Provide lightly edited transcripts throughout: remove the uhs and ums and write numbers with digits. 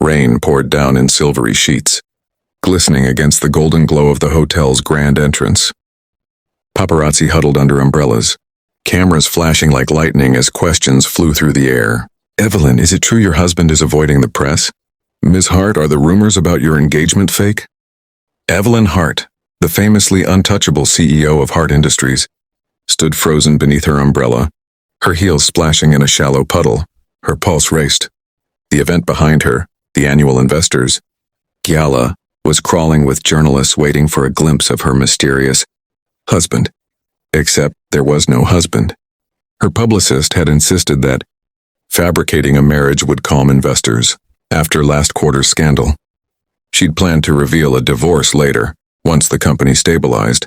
Rain poured down in silvery sheets, glistening against the golden glow of the hotel's grand entrance. Paparazzi huddled under umbrellas, cameras flashing like lightning as questions flew through the air. "Evelyn, is it true your husband is avoiding the press? Ms. Hart, are the rumors about your engagement fake?" Evelyn Hart, the famously untouchable CEO of Hart Industries, stood frozen beneath her umbrella, her heels splashing in a shallow puddle. Her pulse raced. The event behind her, the annual Investors Gala, was crawling with journalists waiting for a glimpse of her mysterious husband. Except there was no husband. Her publicist had insisted that fabricating a marriage would calm investors after last quarter's scandal. She'd planned to reveal a divorce later, once the company stabilized.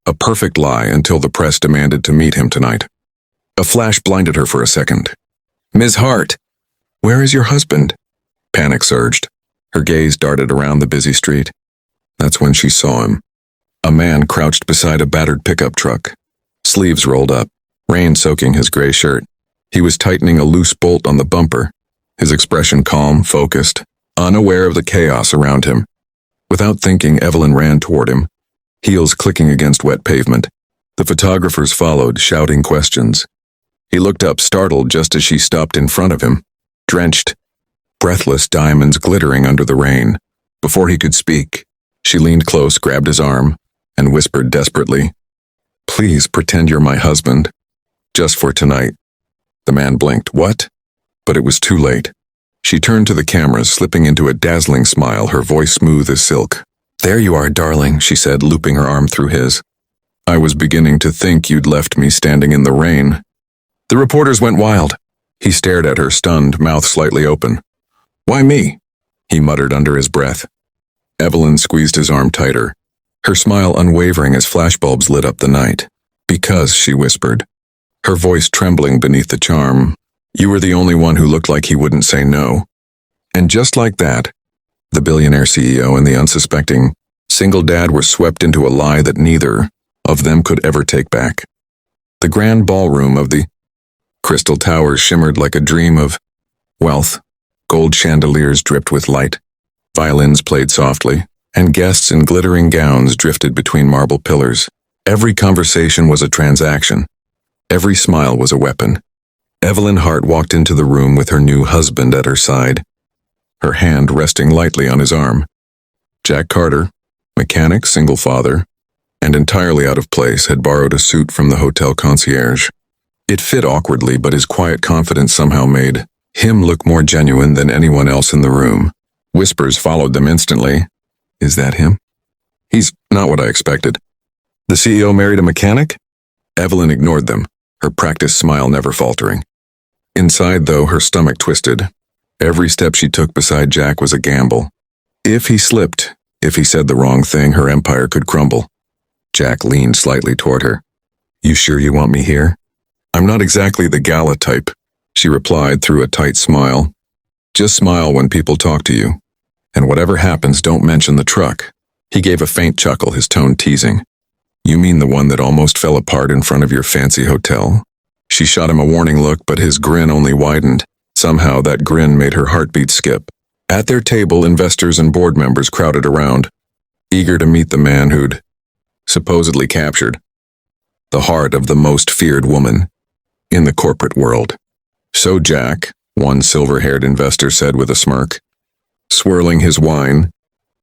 A perfect lie until the press demanded to meet him tonight. A flash blinded her for a second. "Ms. Hart, where is your husband?" Panic surged. Her gaze darted around the busy street. That's when she saw him. A man crouched beside a battered pickup truck, sleeves rolled up, rain soaking his gray shirt. He was tightening a loose bolt on the bumper, his expression calm, focused, unaware of the chaos around him. Without thinking, Evelyn ran toward him, heels clicking against wet pavement. The photographers followed, shouting questions. He looked up, startled, just as she stopped in front of him, drenched, breathless, diamonds glittering under the rain. Before he could speak, she leaned close, grabbed his arm, and whispered desperately, "Please pretend you're my husband. Just for tonight." The man blinked. "What?" But it was too late. She turned to the cameras, slipping into a dazzling smile, her voice smooth as silk. "There you are, darling," she said, looping her arm through his. "I was beginning to think you'd left me standing in the rain." The reporters went wild. He stared at her, stunned, mouth slightly open. "Why me?" he muttered under his breath. Evelyn squeezed his arm tighter, her smile unwavering as flashbulbs lit up the night. "Because," she whispered, her voice trembling beneath the charm, "you were the only one who looked like he wouldn't say no." And just like that, the billionaire CEO and the unsuspecting single dad were swept into a lie that neither of them could ever take back. The grand ballroom of the Crystal Towers shimmered like a dream of wealth. Gold chandeliers dripped with light, violins played softly, and guests in glittering gowns drifted between marble pillars. Every conversation was a transaction. Every smile was a weapon. Evelyn Hart walked into the room with her new husband at her side, her hand resting lightly on his arm. Jack Carter, mechanic, single father, and entirely out of place, had borrowed a suit from the hotel concierge. It fit awkwardly, but his quiet confidence somehow made him look more genuine than anyone else in the room. Whispers followed them instantly. "Is that him?" "He's not what I expected." "The CEO married a mechanic?" Evelyn ignored them, her practiced smile never faltering. Inside, though, her stomach twisted. Every step she took beside Jack was a gamble. If he slipped, if he said the wrong thing, her empire could crumble. Jack leaned slightly toward her. "You sure you want me here?" "I'm not exactly the gala type," she replied through a tight smile. "Just smile when people talk to you. And whatever happens, don't mention the truck." He gave a faint chuckle, his tone teasing. "You mean the one that almost fell apart in front of your fancy hotel?" She shot him a warning look, but his grin only widened. Somehow that grin made her heartbeat skip. At their table, investors and board members crowded around, eager to meet the man who'd supposedly captured the heart of the most feared woman in the corporate world. "So Jack," one silver-haired investor said with a smirk, swirling his wine,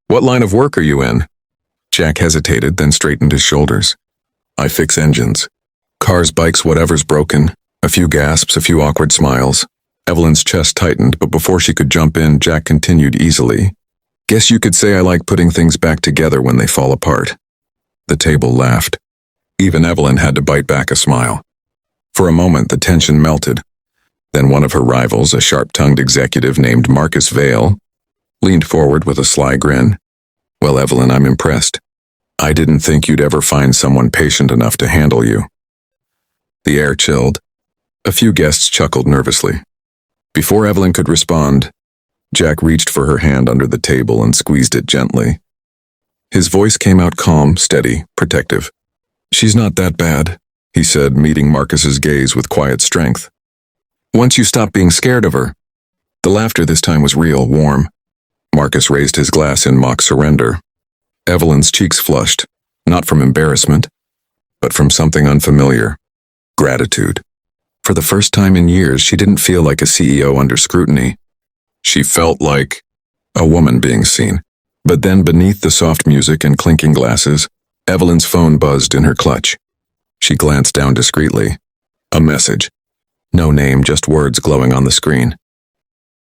"what line of work are you in?" Jack hesitated, then straightened his shoulders. "I fix engines. Cars, bikes, whatever's broken." A few gasps, a few awkward smiles. Evelyn's chest tightened, but before she could jump in, Jack continued easily. "Guess you could say I like putting things back together when they fall apart." The table laughed. Even Evelyn had to bite back a smile. For a moment, the tension melted. Then one of her rivals, a sharp-tongued executive named Marcus Vale, leaned forward with a sly grin. "Well, Evelyn, I'm impressed. I didn't think you'd ever find someone patient enough to handle you." The air chilled. A few guests chuckled nervously. Before Evelyn could respond, Jack reached for her hand under the table and squeezed it gently. His voice came out calm, steady, protective. "She's not that bad," he said, meeting Marcus's gaze with quiet strength. "Once you stop being scared of her, The laughter this time was real, warm. Marcus raised his glass in mock surrender. Evelyn's cheeks flushed, not from embarrassment, but from something unfamiliar. Gratitude. For the first time in years, she didn't feel like a CEO under scrutiny. She felt like a woman being seen. But then beneath the soft music and clinking glasses, Evelyn's phone buzzed in her clutch. She glanced down discreetly. A message. No name, just words glowing on the screen.